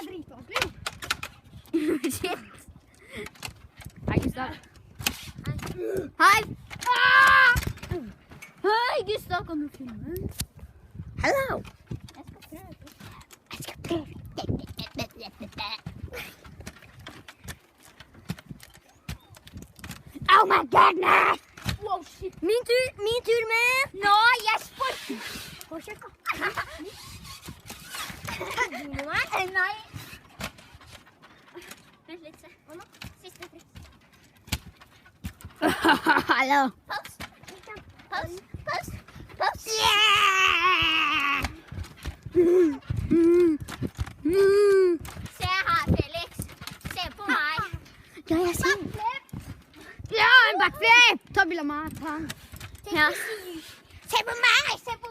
er dritvanskelig. Shit. Hei, Gustav. Hei. Hei, Gustav. Kan du filme? Hello. Jeg skal prøve. Oh my goodness. Wow, shit. Min tur med. Nå, Jesper. Fortsett, da. Nei. Vent litt, se. Og nå, siste trikk. Hallo. Pause. Yeah! Se her, Felix. Se på meg. Ja, jeg ser. Ja, en backflip. Ta bilde av meg. Ja. Se på meg, se på